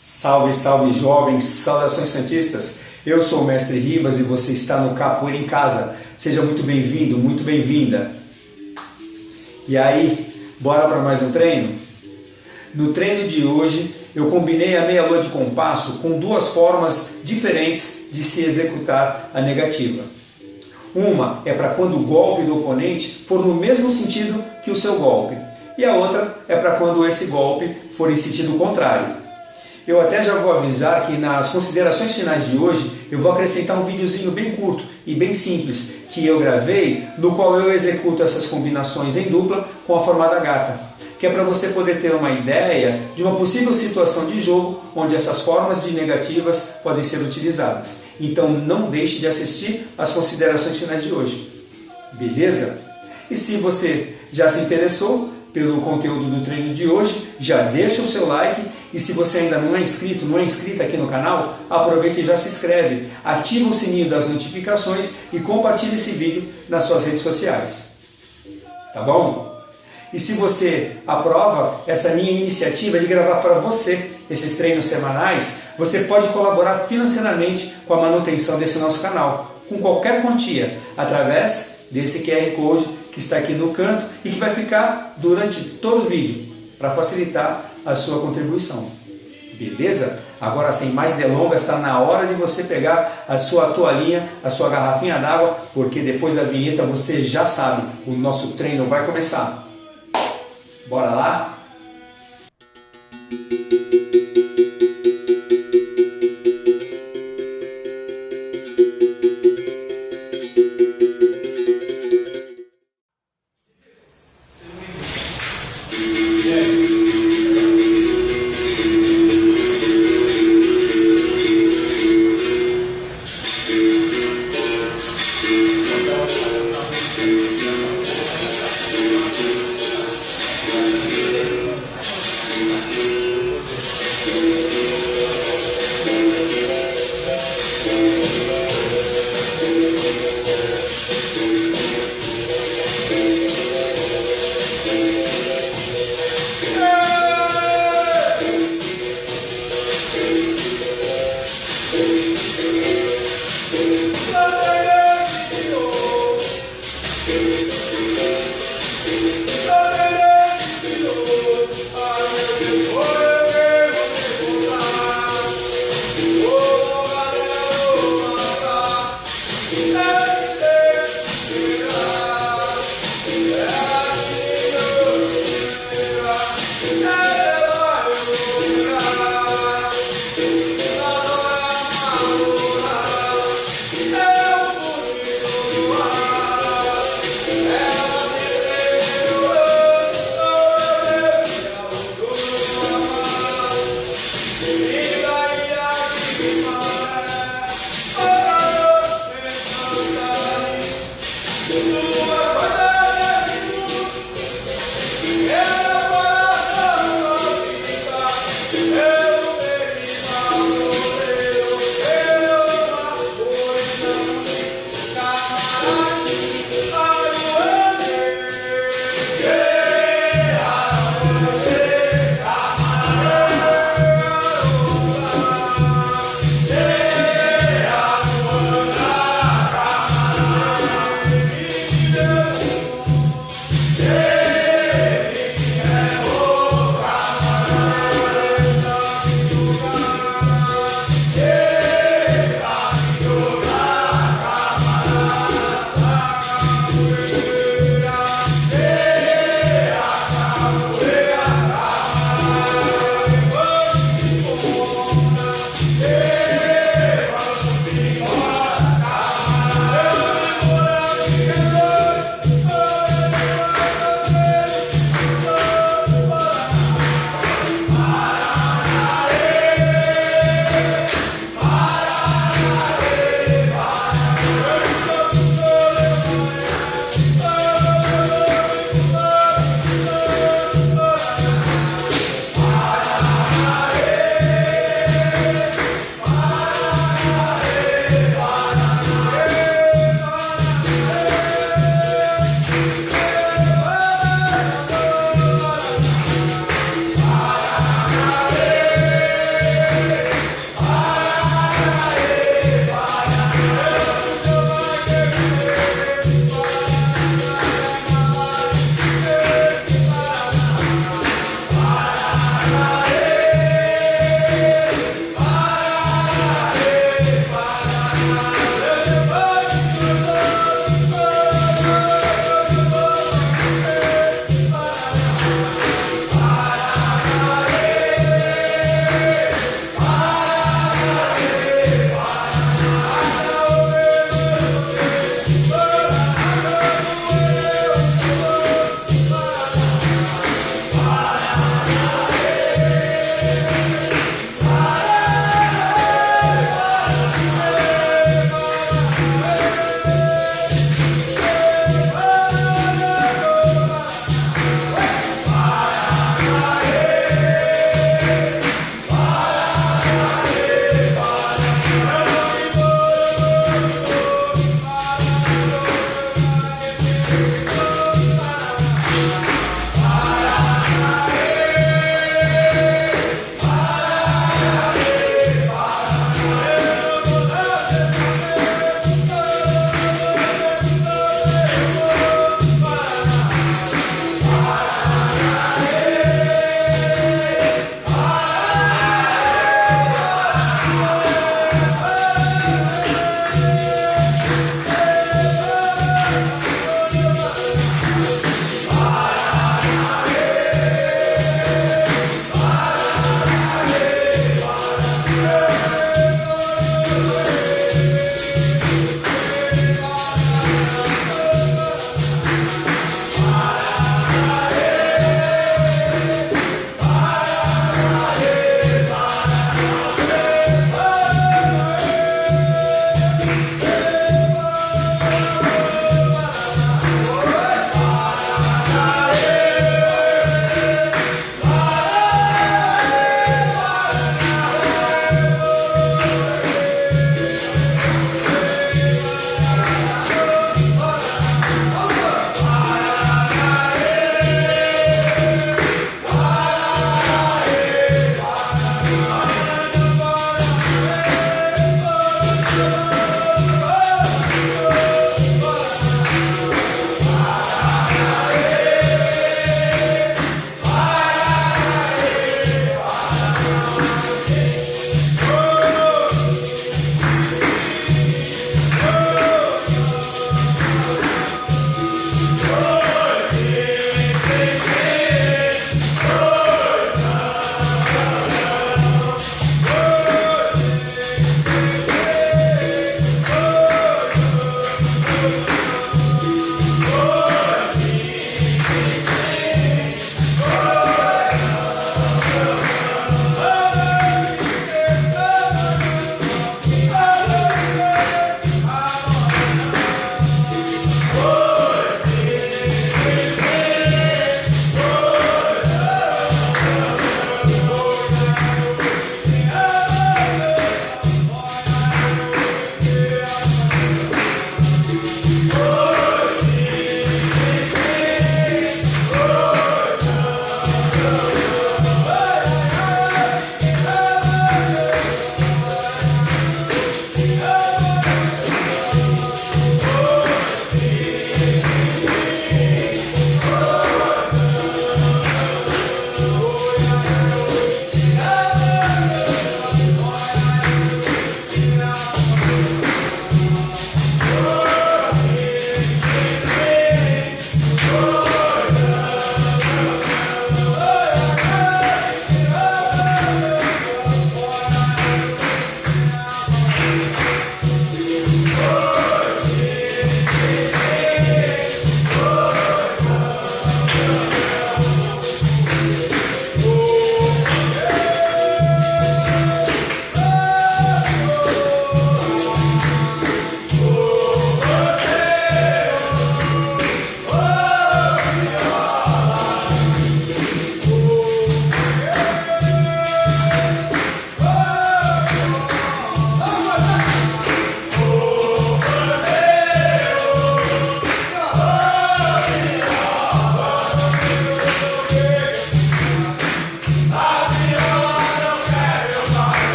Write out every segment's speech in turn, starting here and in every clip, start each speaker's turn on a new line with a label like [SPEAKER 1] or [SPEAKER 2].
[SPEAKER 1] Salve, salve jovens, saudações santistas. Eu sou o Mestre Ribas e você está no Capoeira em Casa. Seja muito bem-vindo, muito bem-vinda. E aí, bora para mais um treino? No treino de hoje, eu combinei a meia-lua de compasso com duas formas diferentes de se executar a negativa. Uma é para quando o golpe do oponente for no mesmo sentido que o seu golpe. E a outra é para quando esse golpe for em sentido contrário. Eu até já vou avisar que nas considerações finais de hoje eu vou acrescentar um videozinho bem curto e bem simples que eu gravei, no qual eu executo essas combinações em dupla com a formada gata, que é para você poder ter uma ideia de uma possível situação de jogo onde essas formas de negativas podem ser utilizadas. Então não deixe de assistir as considerações finais de hoje. Beleza? E se você já se interessou pelo conteúdo do treino de hoje, já deixa o seu like e se você ainda não é inscrito, não é inscrita aqui no canal, aproveite e já se inscreve, ativa o sininho das notificações e compartilhe esse vídeo nas suas redes sociais. Tá bom? E se você aprova essa minha iniciativa de gravar para você esses treinos semanais, você pode colaborar financeiramente com a manutenção desse nosso canal, com qualquer quantia, através desse QR Code que está aqui no canto e que vai ficar durante todo o vídeo, para facilitar a sua contribuição. Beleza? Agora, sem mais delongas, está na hora de você pegar a sua toalhinha, a sua garrafinha d'água, porque depois da vinheta você já sabe, o nosso treino vai começar. Bora lá?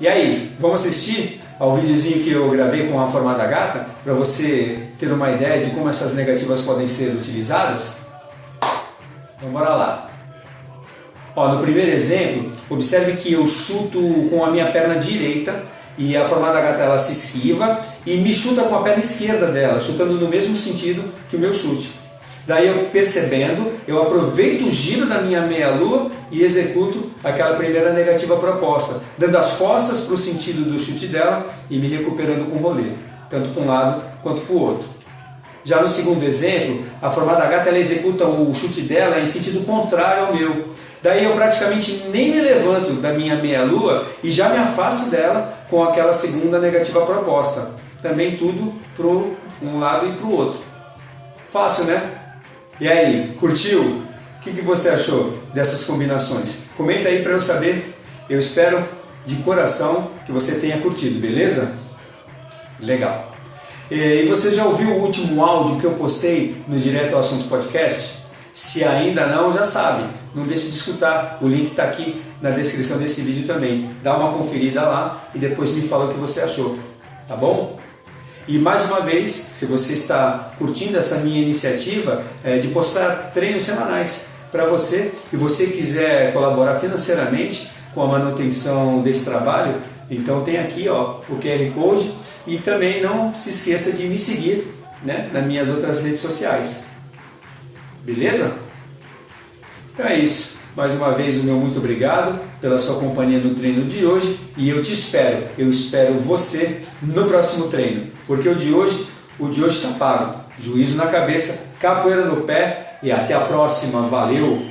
[SPEAKER 1] E aí, vamos assistir ao videozinho que eu gravei com a formada gata, para você ter uma ideia de como essas negativas podem ser utilizadas? Então bora lá. Ó, no primeiro exemplo, observe que eu chuto com a minha perna direita e a formada gata ela se esquiva e me chuta com a perna esquerda dela, chutando no mesmo sentido que o meu chute. Daí eu percebendo, eu aproveito o giro da minha meia-lua e executo aquela primeira negativa proposta, dando as costas para o sentido do chute dela e me recuperando com o rolê, tanto para um lado quanto para o outro. Já no segundo exemplo, a formada gata ela executa o chute dela em sentido contrário ao meu. Daí eu praticamente nem me levanto da minha meia-lua e já me afasto dela com aquela segunda negativa proposta. Também tudo para um lado e para o outro. Fácil, né? E aí, curtiu? O que você achou dessas combinações? Comenta aí para eu saber. Eu espero de coração que você tenha curtido, beleza? Legal. E você já ouviu o último áudio que eu postei no Direto ao Assunto Podcast? Se ainda não, já sabe. Não deixe de escutar. O link está aqui na descrição desse vídeo também. Dá uma conferida lá e depois me fala o que você achou. Tá bom? E mais uma vez, se você está curtindo essa minha iniciativa de postar treinos semanais para você e você quiser colaborar financeiramente com a manutenção desse trabalho, então tem aqui ó, o QR Code e também não se esqueça de me seguir, né, nas minhas outras redes sociais. Beleza? Então é isso. Mais uma vez o meu muito obrigado pela sua companhia no treino de hoje e eu espero você no próximo treino, porque o de hoje está pago. Juízo na cabeça, capoeira no pé e até a próxima. Valeu!